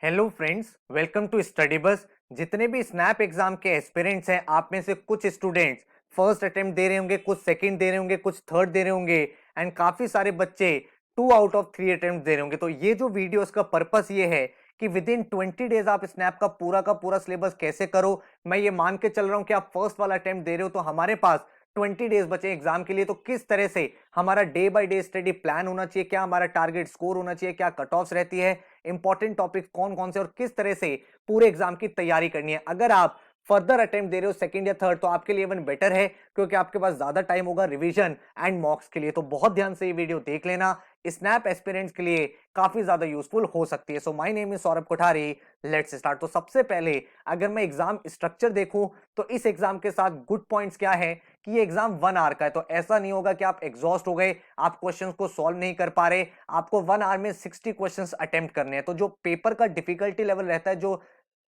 Hello friends, welcome to study bus. जितने भी snap exam के एस्पिरेंट्स हैं, आप में से कुछ स्टूडेंट्स फर्स्ट अटेम्प्ट दे रहे होंगे, कुछ सेकंड दे रहे होंगे, कुछ थर्ड दे रहे होंगे एंड काफी सारे बच्चे 2 आउट ऑफ 3 अटेम्प्ट दे रहे होंगे। तो ये जो वीडियो, इसका पर्पस ये है कि विद इन 20 डेज आप स्नैप का पूरा सिलेबस कैसे करो। मैं ये मान के चल रहा हूं कि आप फर्स्ट वाला अटेम्प्ट दे रहे हो, तो हमारे पास 20 डेज बचे एग्जाम के लिए। तो किस तरह से हमारा day by day study plan होना चाहिए, क्या हमारा टारगेट स्कोर होना चाहिए, क्या कट ऑफ्स रहती है, इंपॉर्टेंट टॉपिक कौन कौन से, और किस तरह से पूरे एग्जाम की तैयारी करनी है। अगर आप फर्दर अटेम्प्ट दे रहे हो सेकंड या थर्ड, तो आपके लिए इवन बेटर है, क्योंकि आपके पास ज्यादा टाइम होगा रिवीजन एंड मॉक्स के लिए। तो बहुत ध्यान से ये वीडियो देख लेना, स्नैप एस्पिरेंट्स के लिए काफी ज्यादा यूजफुल हो सकती है। So my name is Saurabh Kothari, let's start. तो सबसे पहले अगर मैं एग्जाम स्ट्रक्चर देखूं, तो इस एग्जाम के साथ गुड पॉइंट्स क्या है कि ये एग्जाम 1 आवर का है। तो ऐसा नहीं होगा कि आप एग्जॉस्ट हो गए, आप क्वेश्चंस को सॉल्व नहीं कर पा रहे। आपको 1 आवर में 60 क्वेश्चंस अटेम्प्ट करने हैं। तो जो पेपर का डिफिकल्टी लेवल रहता है, जो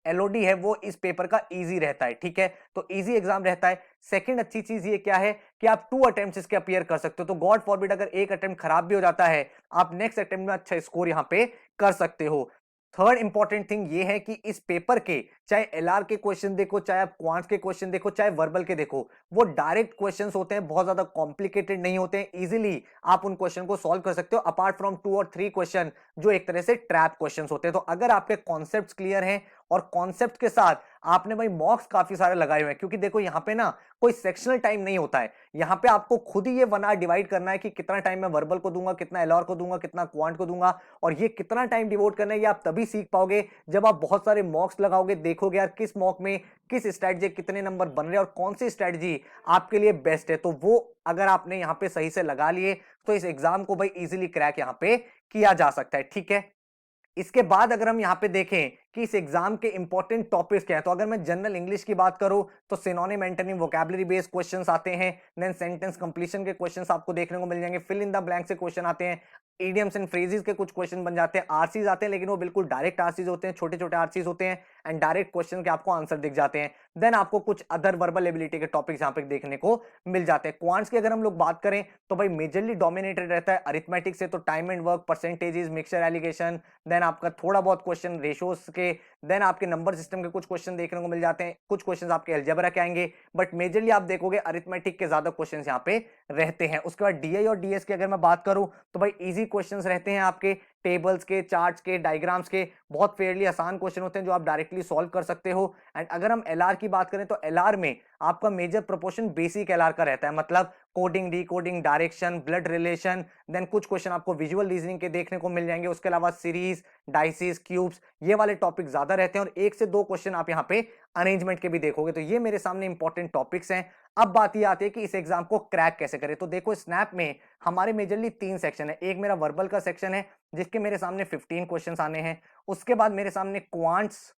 एलओडी है, वो इस पेपर का इजी रहता है। ठीक है, तो इजी एग्जाम रहता है। सेकंड अच्छी चीज ये क्या है कि आप 2 अटेम्प्ट इसके अपीयर कर सकते हो। तो गॉड फॉरबिड अगर एक अटेम्प्ट खराब भी हो जाता है, आप नेक्स्ट अटेम्प्ट में अच्छा स्कोर यहां पे कर सकते हो। थर्ड इंपॉर्टेंट थिंग ये है कि इस पेपर के चाहे एलआर के क्वेश्चन देखो, चाहे आप क्वांट्स के क्वेश्चन देखो, चाहे वर्बल के देखो, वो डायरेक्ट क्वेश्चंस होते हैं, बहुत ज्यादा कॉम्प्लिकेटेड नहीं होते हैं। इजीली आप उन क्वेश्चन को सॉल्व कर सकते हो, अपार्ट फ्रॉम 2 और 3 क्वेश्चन जो एक तरह से ट्रैप क्वेश्चंस होते हैं। तो अगर आपके कॉन्सेप्ट्स क्लियर हैं और कॉन्सेप्ट के साथ आपने भाई मॉक्स काफी सारे लगाए हुए हैं, क्योंकि देखो यहां पे ना कोई सेक्शनल टाइम नहीं होता है। यहां पे आपको खुद ही ये 1 आवर डिवाइड करना है कि कितना टाइम मैं वर्बल को दूंगा, कितना एलआर को दूंगा, कितना क्वांट को दूंगा। और ये कितना टाइम डिवोट करना है, ये आप तभी सीख पाओगे जब आप बहुत सारे मॉक्स लगाओगे, देखोगे यार किस मॉक में किस स्ट्रेटजी कितने नंबर बन रहे हैं और कौन सी स्ट्रेटजी आपके लिए बेस्ट है। तो वो अगर आपने यहां पे सही से लगा लिए, तो इस एग्जाम को भाई इजीली क्रैक यहां पे किया जा सकता है। ठीक है, इसके बाद अगर हम यहां पे देखें कि इस एग्जाम के इंपॉर्टेंट टॉपिक्स क्या है, तो अगर मैं जनरल इंग्लिश की बात करूं, तो synonym antonym vocabulary based questions आते हैं। देन सेंटेंस कंप्लीशन के क्वेश्चंस आपको देखने को मिल जाएंगे। फिल इन द ब्लैंक से क्वेश्चन आते हैं। इडियम्स एंड फ्रेजेस के कुछ क्वेश्चन बन जाते हैं। आरसीज आते हैं, लेकिन वो बिल्कुल डायरेक्ट आरसीज होते हैं, छोटे छोटे आरसीज होते हैं एंड डायरेक्ट क्वेश्चन के आपको आंसर दिख जाते हैं। देन आपको कुछ अदर वर्बल एबिलिटी के टॉपिक्स यहां पे देखने को मिल जाते हैं। क्वांट्स की अगर हम लोग बात करें, तो भाई मेजरली डोमिनेटेड रहता है अरिथमेटिक से, तो time and work, percentages, mixture alligation, then आपका थोड़ा बहुत क्वेश्चन रेशियोज के, देन आपके नंबर सिस्टम के कुछ क्वेश्चन देखने को मिल जाते हैं, कुछ क्वेश्चन आपके अलजेब्रा के आएंगे। बट मेजरली आप देखोगे अरिथमेटिक के ज्यादा क्वेश्चन यहाँ पे रहते हैं। उसके बाद डीआई और डीएस की अगर मैं बात करूं, तो भाई इजी क्वेश्चन रहते हैं आपके, टेबल्स के, चार्ट्स के, डायग्राम्स के, बहुत फेयरली आसान क्वेश्चन होते हैं जो आप डायरेक्टली सॉल्व कर सकते हो। एंड अगर हम एलआर की बात करें, तो एलआर में आपका मेजर प्रोपोर्शन बेसिक एलआर का रहता है, मतलब coding, decoding, direction, blood relation. Then कुछ क्वेश्चन आपको विजुअल रीजनिंग के देखने को मिल जाएंगे। उसके अलावा सीरीज, डाइसिस, क्यूब्स, ये वाले टॉपिक ज्यादा रहते हैं, और 1 से 2 क्वेश्चन आप यहाँ पे अरेंजमेंट के भी देखोगे। तो ये मेरे सामने इंपॉर्टेंट टॉपिक्स हैं। अब बात ये आती है कि इस एग्जाम को क्रैक कैसे करें। तो देखो, स्नैप में हमारे मेजरली 3 सेक्शन है। एक मेरा वर्बल का सेक्शन है, जिसके मेरे सामने 15 क्वेश्चंस आने हैं। उसके बाद मेरे सामने क्वांट्स,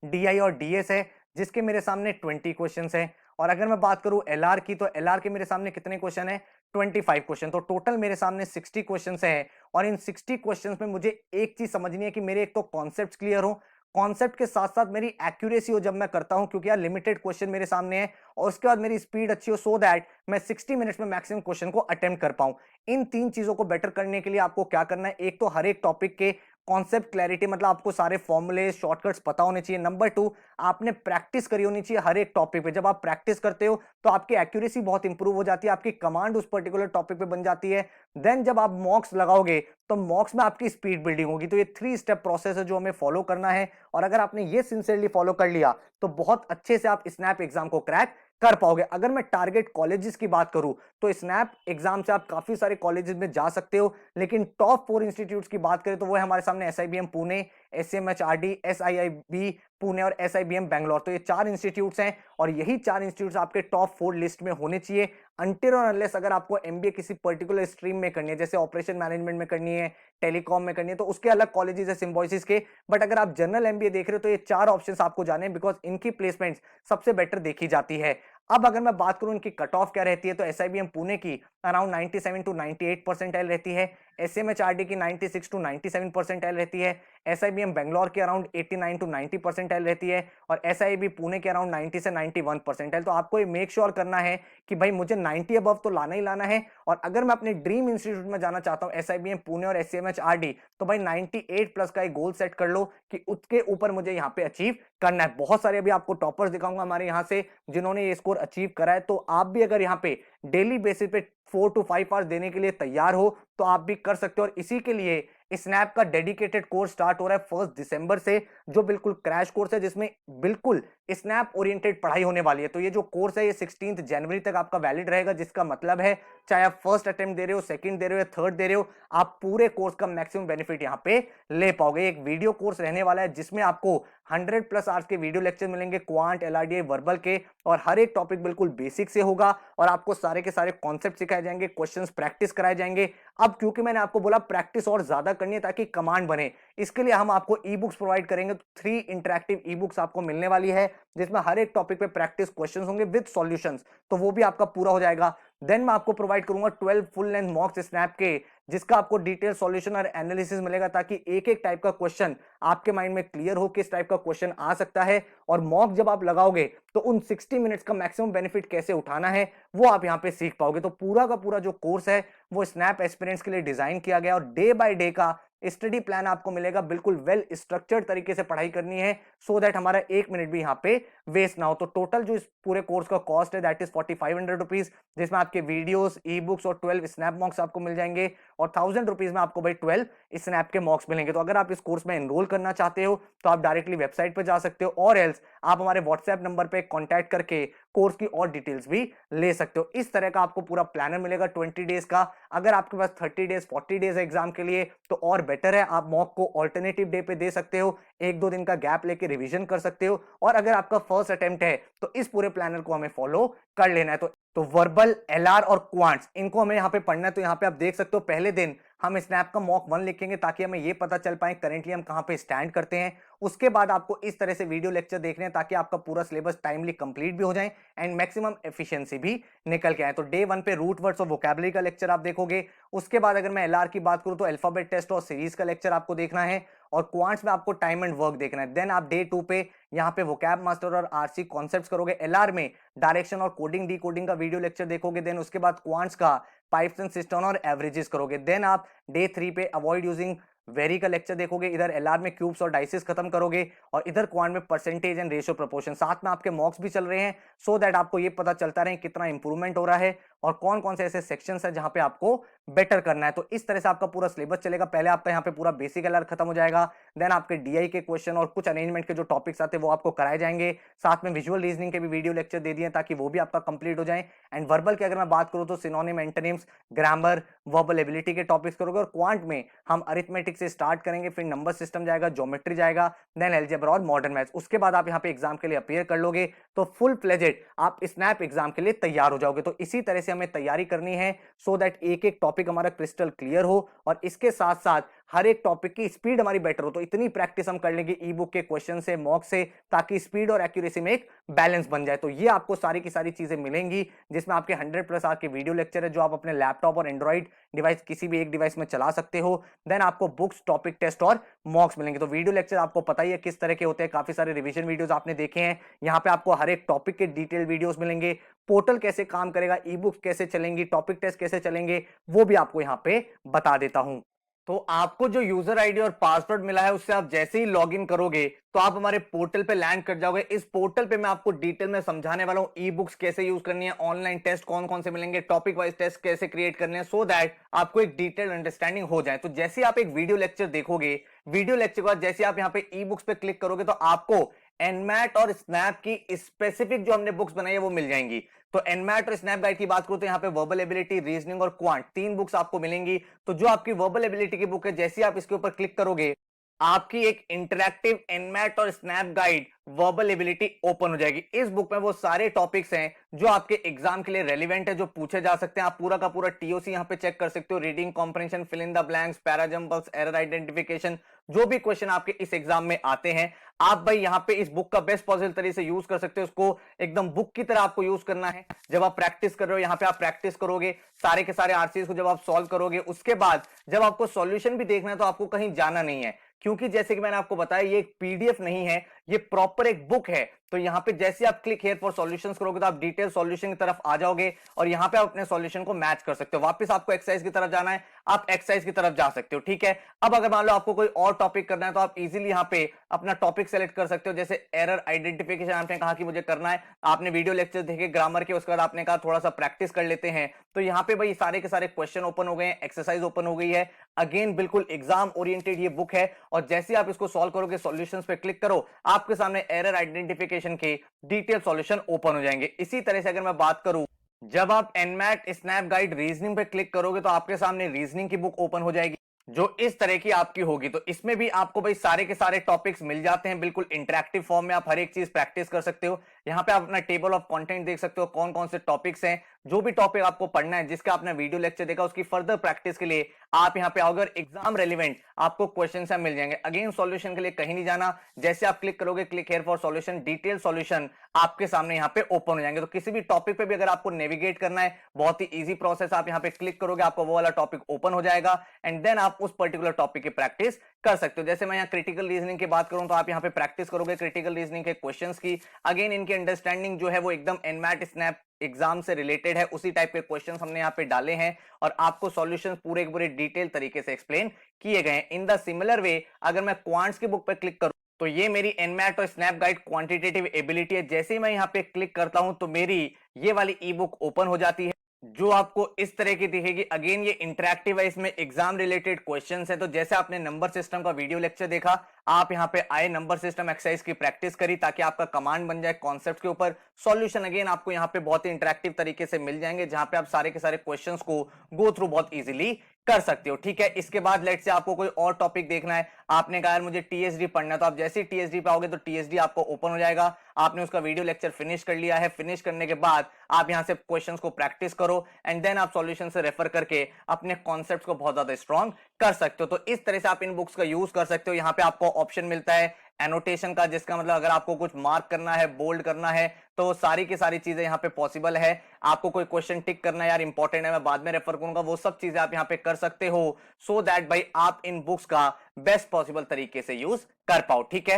डीआई और डीएस है, जिसके मेरे सामने 20 क्वेश्चंस है। और अगर मैं बात करूं एलआर की, तो एलआर के मेरे सामने कितने क्वेश्चन है? 25 क्वेश्चन। तो टोटल मेरे सामने 60 क्वेश्चंस है। और इन 60 क्वेश्चंस में मुझे एक चीज समझनी है कि मेरे एक तो कॉन्सेप्ट क्लियर हो, कॉन्सेप्ट के साथ साथ मेरी एक्यूरेसी हो जब मैं करता हूं, क्योंकि यार लिमिटेड क्वेश्चन मेरे सामने है। और उसके बाद मेरी स्पीड अच्छी हो, सो दैट मैं 60 मिनट्स में मैक्सिमम क्वेश्चन को अटेम्प्ट कर पाऊं। इन 3 चीजों को बेटर करने के लिए आपको क्या करना है? एक तो हर एक टॉपिक के कॉन्सेप्ट क्लैरिटी, मतलब आपको सारे फॉर्मूले, शॉर्टकट्स पता होने चाहिए। नंबर 2, आपने प्रैक्टिस करी होनी चाहिए हर एक टॉपिक पे। जब आप प्रैक्टिस करते हो, तो आपकी एक्यूरेसी बहुत इंप्रूव हो जाती है, आपकी कमांड उस पर्टिकुलर टॉपिक पे बन जाती है। देन जब आप मॉक्स लगाओगे, तो मॉक्स में आपकी स्पीड बिल्डिंग होगी। तो ये 3 स्टेप प्रोसेस है जो हमें फॉलो करना है। और अगर आपने ये सिंसियरली फॉलो कर लिया, तो बहुत अच्छे से आप स्नैप एग्जाम को क्रैक कर पाओगे। अगर मैं टारगेट कॉलेजेस की बात करूं, तो स्नैप एग्जाम से आप काफी सारे कॉलेजेस में जा सकते हो, लेकिन टॉप 4 इंस्टीट्यूट्स की बात करें, तो वो है हमारे सामने एसआईबीएम पुणे, एसएमएचआरडी, एसआईआईबी पुणे और एसआईबीएम बैंगलोर। तो ये 4 इंस्टीट्यूट्स हैं, और यही 4 इंस्टीट्यूट्स आपके टॉप 4 लिस्ट में होने चाहिए। अनटिल और अनलेस अगर आपको एमबीए किसी पर्टिकुलर स्ट्रीम में करनी है, जैसे ऑपरेशन मैनेजमेंट में करनी है, टेलीकॉम में करनी है, तो उसके अलग कॉलेजेस है सिम्बोसिस के। बट अगर आप जनरल एमबीए देख रहे हो, तो ये 4 ऑप्शंस आपको जाने हैं, बिकॉज इनकी प्लेसमेंट्स सबसे बेटर देखी जाती है। अब अगर मैं बात करूं इनकी कट ऑफ क्या रहती है, तो एसआईबीएम पुणे की अराउंड 97 टू 98 परसेंटाइल रहती है, एसएमएचआरडी की 96 टू 97 परसेंटाइल रहती है, एसआईबीएम बेंगलोर की अराउंड 89 टू 90 परसेंटाइल रहती है, और एसआईबी पुणे के अराउंड 90 से 91 परसेंटाइल। तो आपको ये मेक श्योर करना है कि भाई मुझे 90 अबव तो लाना ही लाना है, और अगर मैं अपने ड्रीम इंस्टीट्यूट में जाना चाहता हूं एसआईबीएम पुणे और एसएमएचआरडी, तो भाई 98 प्लस का एक गोल सेट कर लो कि उसके ऊपर मुझे यहाँ पे अचीव करना है। बहुत सारे अभी आपको टॉपर्स दिखाऊंगा हमारे यहाँ से जिन्होंने ये स्कोर अचीव करा है, तो आप भी अगर यहाँ पे डेली बेसिस पे 4 to 5 आवर्स देने के लिए तैयार हो तो आप भी कर सकते हो। और इसी के लिए स्नैप का डेडिकेटेड कोर्स स्टार्ट हो रहा है 1 दिसंबर से, जो बिल्कुल क्रैश कोर्स है, जिसमें बिल्कुल स्नैप ओरिएंटेड पढ़ाई होने वाली है। तो ये जो कोर्स है ये 16 जनवरी तक आपका वैलिड रहेगा, जिसका मतलब है चाहे आप फर्स्ट अटेम्प्ट दे रहे हो, सेकंड दे रहे हो या थर्ड दे रहे हो, आप पूरे कोर्स का मैक्सिमम बेनिफिट यहाँ पे ले पाओगे। एक वीडियो कोर्स रहने वाला है जिसमें आपको 100 प्लस आवर्स के वीडियो लेक्चर मिलेंगे, क्वांट, एलआरडीआई, वर्बल के, और हर एक टॉपिक बिल्कुल बेसिक से होगा, और आपको सारे के सारे कॉन्सेप्ट सिखाए जाएंगे, क्वेश्चंस प्रैक्टिस कराए जाएंगे। अब क्योंकि मैंने आपको बोला प्रैक्टिस और ज्यादा करनी है ताकि कमांड बने, इसके लिए हम आपको ई बुक्स प्रोवाइड करेंगे। 3 इंटरेक्टिव ई बुक्स आपको मिलने वाली है जिसमें हर एक टॉपिक पे प्रैक्टिस क्वेश्चंस होंगे विद सॉल्यूशंस, तो वो भी आपका पूरा हो जाएगा। देन मैं आपको प्रोवाइड करूंगा 12 फुल लेंथ मॉक्स स्नैप के, जिसका आपको डिटेल सॉल्यूशन और एनालिसिस मिलेगा, ताकि एक एक टाइप का क्वेश्चन आपके माइंड में क्लियर हो किस टाइप का क्वेश्चन आ सकता है, और मॉक जब आप लगाओगे तो उन 60 मिनट्स का मैक्सिमम बेनिफिट कैसे उठाना है वो आप यहां पे सीख पाओगे। तो पूरा का पूरा जो कोर्स है वो स्नैप एस्पिरेंट्स के लिए डिजाइन किया गया, और डे बाय डे का स्टडी प्लान आपको मिलेगा, बिल्कुल वेल स्ट्रक्चर्ड तरीके से पढ़ाई करनी है, सो दैट हमारा एक मिनट भी यहाँ पे वेस्ट ना हो। तो टोटल जो इस पूरे कोर्स का कॉस्ट है दैट इज 4500 रुपीज, जिसमें आपके वीडियोस, ई बुक्स और 12 स्नैप मॉक्स आपको मिल जाएंगे, और 1000 रुपीज में आपको भाई 12 स्नैप के मॉक्स मिलेंगे। तो अगर आप इस कोर्स में एनरोल करना चाहते हो तो आप डायरेक्टली वेबसाइट पर जा सकते हो, और एल्स आप हमारे व्हाट्सएप नंबर पे कॉन्टैक्ट करके कोर्स की और डिटेल्स भी ले सकते हो। इस तरह का आपको पूरा प्लानर मिलेगा 20 डेज का। अगर आपके पास 30 डेज 40 डेज है एग्जाम के लिए तो और बेटर है, आप मॉक को ऑल्टरनेटिव डे पे दे सकते हो, 1-2 दिन का गैप लेके रिवीजन कर सकते हो, और अगर आपका फर्स्ट अटेम्प्ट है तो इस पूरे प्लानर को हमें फॉलो कर लेना है। तो वर्बल, एलआर और क्वांट्स इनको हमें यहाँ पे पढ़ना है। तो यहाँ पे आप देख सकते हो पहले दिन हम स्नैप का मॉक 1 लिखेंगे ताकि हमें ये पता चल पाए करेंटली हम कहाँ पे स्टैंड करते हैं। उसके बाद आपको इस तरह से वीडियो लेक्चर देखने हैं ताकि आपका पूरा सिलेबस टाइमली कंप्लीट भी हो जाए एंड मैक्सिमम एफिशिएंसी भी निकल के आए। तो डे 1 पे रूट वर्ड्स और वोकैबुलरी का लेक्चर आप देखोगे। उसके बाद अगर मैं एलआर की बात करूं तो अल्फाबेट टेस्ट और सीरीज का लेक्चर आपको देखना है, और क्वांट्स में आपको टाइम एंड वर्क देखना है। देन आप डे 2 पे यहाँ पे वोकैब मास्टर और आरसी कॉन्सेप्ट्स करोगे। एलआर में डायरेक्शन और कोडिंग डी कोडिंग का वीडियो लेक्चर देखोगे। देन उसके बाद क्वांट्स का पाइप्स एंड सिस्टम और एवरेजेस करोगे। देन आप डे 3 पे अवॉइड यूजिंग वेरी का लेक्चर देखोगे। इधर एलआर में क्यूब्स और डाइसेस खत्म करोगे, और इधर क्वांट में परसेंटेज एंड रेशियो प्रोपोर्शन। साथ में आपके मॉक्स भी चल रहे हैं, सो दैट आपको ये पता चलता रहे कितना इंप्रूवमेंट हो रहा है और कौन कौन से ऐसे सेक्शंस है जहां पे आपको बेटर करना है। तो इस तरह से आपका पूरा सिलेबस चलेगा। पहले आपका यहाँ पे पूरा बेसिक एलआर खत्म हो जाएगा, देन आपके डीआई के क्वेश्चन और कुछ अरेंजमेंट के जो टॉपिक्स आते हैं वो आपको कराए जाएंगे। साथ में विजुअल रीजनिंग के भी वीडियो लेक्चर दे दिए ताकि वो भी आपका कंप्लीट हो जाए। एंड वर्बल की अगर मैं बात करूं तो synonym, antonyms, grammar, verbal ability के टॉपिक्स करोगे। और क्वांट में हम अरिथमेटिक से स्टार्ट करेंगे, फिर नंबर सिस्टम जाएगा, ज्योमेट्री जाएगा, देन अलजेब्रा और मॉडर्न मैथ्स। उसके बाद आप यहाँ पे एग्जाम के लिए अपीयर कर लोगे तो फुल फ्लेजेड आप स्नैप एग्जाम के लिए तैयार हो जाओगे। तो इसी तरह से हमें तैयारी करनी है सो दैट एक एक टॉपिक हमारा क्रिस्टल क्लियर हो, और इसके साथ साथ हर एक टॉपिक की स्पीड हमारी बेटर हो। तो इतनी प्रैक्टिस हम कर लेंगे ई बुक के क्वेश्चन से, मॉक से, ताकि स्पीड और एक्यूरेसी में एक बैलेंस बन जाए। तो ये आपको सारी की सारी चीजें मिलेंगी, जिसमें आपके 100 प्लस आवर के वीडियो लेक्चर है जो आप अपने लैपटॉप और एंड्रॉइड डिवाइस किसी भी एक डिवाइस में चला सकते हो। देन आपको बुक्स, टॉपिक टेस्ट और मॉक्स मिलेंगे। तो वीडियो लेक्चर आपको पता ही है किस तरह के होते हैं, काफी सारे रिवीजन वीडियोस आपने देखे हैं। यहाँ पे आपको हर एक टॉपिक के डिटेल वीडियोस मिलेंगे, पोर्टल कैसे काम करेगा, ई बुक्स कैसे चलेंगी, टॉपिक टेस्ट कैसे चलेंगे, वो भी आपको यहाँ पे बता देता हूं। तो आपको जो यूजर आईडी और पासवर्ड मिला है उससे आप जैसे ही लॉगिन करोगे तो आप हमारे पोर्टल पे लैंड कर जाओगे। इस पोर्टल पे मैं आपको डिटेल में समझाने वाला हूं ई बुक्स कैसे यूज करनी है, ऑनलाइन टेस्ट कौन कौन से मिलेंगे, टॉपिक वाइज टेस्ट कैसे क्रिएट करने हैं, सो दैट आपको एक डिटेल अंडरस्टैंडिंग हो जाए। तो जैसे आप एक वीडियो लेक्चर देखोगे, वीडियो लेक्चर के बाद जैसे आप यहाँ पे ई बुक्स पे क्लिक करोगे तो आपको एनमैट और स्नैप की स्पेसिफिक जो हमने बुक्स बनाई है वो मिल जाएंगी। तो एनमैट और स्नैप गाइड की बात करूं तो यहाँ पे वर्बल एबिलिटी, रीजनिंग और क्वांट 3 बुक्स आपको मिलेंगी। तो जो आपकी वर्बल एबिलिटी की बुक है, जैसे आप इसके ऊपर क्लिक करोगे आपकी एक इंटरैक्टिव एनमैट और snap guide verbal ability open हो जाएगी। इस बुक में वो सारे टॉपिक्स हैं जो आपके एग्जाम के लिए रेलिवेंट है, जो पूछे जा सकते हैं। आप पूरा का पूरा टीओसी यहाँ पे चेक कर सकते हो, reading comprehension, fill in the blanks, parajumbles, error identification, जो भी क्वेश्चन आपके इस एग्जाम में आते हैं, आप भाई यहाँ पे इस बुक का बेस्ट पॉसिबल तरीके से यूज कर सकते हो। उसको एकदम बुक की तरह आपको यूज करना है। जब आप प्रैक्टिस कर रहे हो, यहाँ पे आप प्रैक्टिस करोगे सारे के सारे आरसीएस को, जब आप सॉल्व करोगे उसके बाद जब आपको सॉल्यूशन भी देखना है तो आपको कहीं जाना नहीं है, क्योंकि जैसे कि मैंने आपको बताया ये एक पीडीएफ नहीं है, ये प्रॉपर एक बुक है। तो यहाँ पे जैसे आप क्लिक हियर फॉर सॉल्यूशंस करोगे तो आप डिटेल सॉल्यूशन की तरफ आ जाओगे और यहाँ पे आप अपने सॉल्यूशन को मैच कर सकते हो। वापस आपको एक्सरसाइज की तरफ जाना है, आप एक्सरसाइज की तरफ जा सकते हो। ठीक है, अब अगर मान लो आपको कोई और टॉपिक करना है तो आप इजीली यहाँ पे अपना टॉपिक सेलेक्ट कर सकते हो। जैसे एरर आइडेंटिफिकेशन आपने कहा कि मुझे करना है, आपने वीडियो लेक्चर देखे ग्रामर के, उसके बाद आपने कहा थोड़ा सा प्रैक्टिस कर लेते हैं, तो यहाँ पे भाई सारे के सारे क्वेश्चन ओपन हो गए हैं, एक्सरसाइज ओपन हो गई है। अगेन बिल्कुल एग्जाम ओरिएंटेड ये बुक है, और जैसे आप इसको सॉल्व करोगे, सॉल्यूशंस पे क्लिक करो, आपके सामने एरर आइडेंटिफिकेशन के डिटेल सॉल्यूशन ओपन हो जाएंगे। इसी तरह से अगर मैं बात करूं, जब आप एनमैट स्नैप गाइड रीजनिंग पे क्लिक करोगे तो आपके सामने रीजनिंग की बुक ओपन हो जाएगी, जो इस तरह की आपकी होगी। तो इसमें भी आपको भाई सारे के सारे टॉपिक्स मिल जाते हैं, बिल्कुल इंटरैक्टिव फॉर्म में आप हर एक चीज प्रैक्टिस कर सकते हो। यहाँ पे आप अपना टेबल ऑफ कंटेंट देख सकते हो, कौन कौन से टॉपिक्स हैं, जो भी टॉपिक आपको पढ़ना है, जिसका आपने वीडियो लेक्चर देखा, उसकी फर्दर प्रैक्टिस के लिए आप यहाँ पे आओगे और एग्जाम रेलिवेंट आपको क्वेश्चन से मिल जाएंगे। अगेन सॉल्यूशन के लिए कहीं नहीं जाना, जैसे आप क्लिक करोगे click here for solution, detail solution आपके सामने यहाँ पे ओपन हो जाएंगे। तो किसी भी टॉपिक पे भी अगर आपको नेविगेट करना है, बहुत ही इजी प्रोसेस, आप यहाँ पे क्लिक करोगे, आपको वो वाला टॉपिक ओपन हो जाएगा एंड देन आप उस पर्टिकुलर टॉपिक की प्रैक्टिस कर सकते हो। जैसे मैं यहाँ क्रिटिकल रीजनिंग की बात करूं तो आप यहाँ पे प्रैक्टिस करोगे क्रिटिकल रीजनिंग के क्वेश्चंस की। अगेन इनकी अंडरस्टैंडिंग जो है वो एकदम एनमैट स्नैप एग्जाम से रिलेटेड है, उसी टाइप के क्वेश्चंस हमने यहाँ पे डाले हैं और आपको सॉल्यूशंस पूरे पूरे डिटेल तरीके से एक्सप्लेन किए गए हैं। इन द सिमिलर वे अगर मैं क्वांट्स की बुक पे क्लिक करूं तो ये मेरी एनमैट और स्नैप गाइड क्वांटिटेटिव एबिलिटी है। जैसे ही मैं यहाँ पे क्लिक करता हूं तो मेरी ये वाली ई बुक ओपन हो जाती है, जो आपको इस तरह की दिखेगी। अगेन ये इंटरैक्टिव है, इसमें एग्जाम रिलेटेड क्वेश्चंस है। तो जैसे आपने नंबर सिस्टम का वीडियो लेक्चर देखा, आप यहाँ पे आए, नंबर सिस्टम एक्सरसाइज की प्रैक्टिस करी ताकि आपका कमांड बन जाए कॉन्सेप्ट के ऊपर। सॉल्यूशन अगेन आपको यहाँ पे बहुत ही इंटरैक्टिव तरीके से मिल जाएंगे, जहां पे आप सारे के सारे क्वेश्चंस को गो थ्रू बहुत इजीली कर सकते हो। ठीक है, इसके बाद लेट से आपको कोई और टॉपिक देखना है, आपने कहा यार मुझे टीएसडी पढ़ना है, तो आप जैसे ही टीएसडी पे आओगे तो टीएसडी आपको ओपन हो जाएगा। आपने उसका वीडियो लेक्चर फिनिश कर लिया है, फिनिश करने के बाद आप यहां से क्वेश्चंस को प्रैक्टिस करो एंड देन आप सॉल्यूशन से रेफर करके अपने कॉन्सेप्ट्स को बहुत ज्यादा स्ट्रांग कर सकते हो। तो इस तरह से आप इन बुक्स का यूज कर सकते हो। यहाँ पे आपको ऑप्शन मिलता है एनोटेशन का, जिसका मतलब अगर आपको कुछ मार्क करना है, बोल्ड करना है, तो सारी की सारी चीजें यहाँ पे पॉसिबल है। आपको कोई क्वेश्चन टिक करना है, यार इंपॉर्टेंट है, मैं बाद में रेफर करूंगा, वो सब चीजें आप यहाँ पे कर सकते हो, सो दैट भाई आप इन बुक्स का बेस्ट पॉसिबल तरीके से यूज कर पाओ। ठीक है,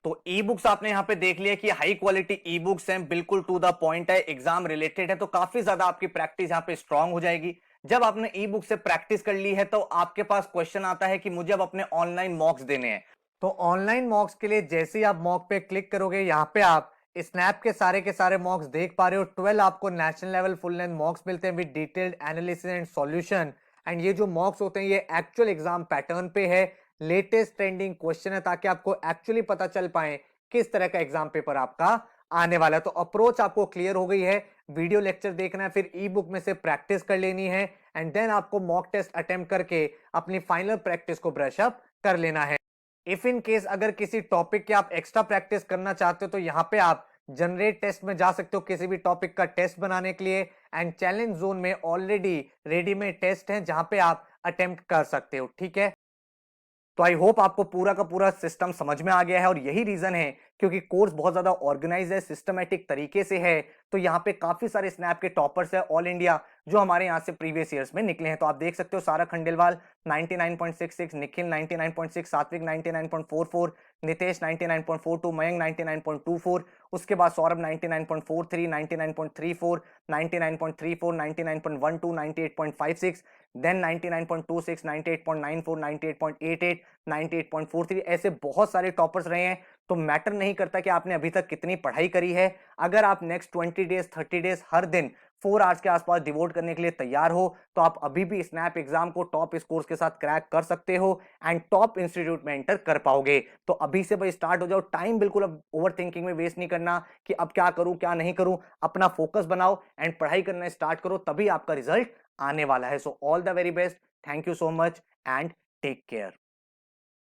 तो ई बुक्स आपने यहाँ पे देख लिया कि हाई क्वालिटी ई बुक्स हैं, बिल्कुल टू द पॉइंट है, एग्जाम रिलेटेड है, तो काफी ज्यादा आपकी प्रैक्टिस यहाँ पे स्ट्रांग हो जाएगी। जब आपने ई बुक से प्रैक्टिस कर ली है तो आपके पास क्वेश्चन आता है कि मुझे अब अपने ऑनलाइन मॉक्स देने हैं। तो ऑनलाइन मॉक्स के लिए जैसे ही आप मॉक पे क्लिक करोगे, यहाँ पे आप स्नैप के सारे मॉक्स देख पा रहे हो। 12 आपको नेशनल लेवल फुल लेंथ मॉक्स मिलते हैं with detailed analysis and solution. And ये जो मॉक्स होते हैं ये एक्चुअल एग्जाम पैटर्न पे है, लेटेस्ट ट्रेंडिंग क्वेश्चन है, ताकि आपको एक्चुअली पता चल पाए किस तरह का एग्जाम पेपर आपका आने वाला है। तो अप्रोच आपको क्लियर हो गई है, वीडियो लेक्चर देखना है, फिर ई बुक में से प्रैक्टिस कर लेनी है एंड देन आपको मॉक टेस्ट अटेम्प्ट करके अपनी फाइनल प्रैक्टिस को ब्रश अप कर लेना है। इफ इन केस अगर किसी टॉपिक की आप एक्स्ट्रा प्रैक्टिस करना चाहते हो तो यहाँ पे आप जनरेट टेस्ट में जा सकते हो किसी भी टॉपिक का टेस्ट बनाने के लिए, एंड चैलेंज जोन में ऑलरेडी रेडीमेड टेस्ट हैं जहां पे आप अटेम्प्ट कर सकते हो। ठीक है, तो आई होप आपको पूरा का पूरा सिस्टम समझ में आ गया है, और यही रीजन है क्योंकि कोर्स बहुत ज्यादा ऑर्गेनाइज है, सिस्टमेटिक तरीके से है, तो यहाँ पे काफी सारे स्नैप के टॉपर्स है ऑल इंडिया जो हमारे यहाँ से प्रीवियस ईयर्स में निकले हैं। तो आप देख सकते हो सारा खंडेलवाल 99.66, निखिल 99.6, सात्विक 99.44, नितेश 99.42, मयंक 99.24, उसके बाद सौरभ 99.43, 99.34, 99.34, 99.12, 98.56, देन 99.26, 98.94, 98.88, 98.43, ऐसे बहुत सारे टॉपर्स रहे हैं। तो मैटर नहीं करता कि आपने अभी तक कितनी पढ़ाई करी है, अगर आप नेक्स्ट 20 डेज 30 डेज हर दिन 4 आवर्स के आसपास डिवोट करने के लिए तैयार हो तो आप अभी भी स्नैप एग्जाम को टॉप स्कोर्स के साथ क्रैक कर सकते हो एंड टॉप इंस्टीट्यूट में एंटर कर पाओगे। तो अभी से भाई स्टार्ट हो जाओ, टाइम बिल्कुल अब ओवर थिंकिंग में वेस्ट नहीं करना कि अब क्या करूं क्या नहीं करूं, अपना फोकस बनाओ एंड पढ़ाई करना स्टार्ट करो, तभी आपका रिजल्ट आने वाला है। So all the very best, thank you so much and take care.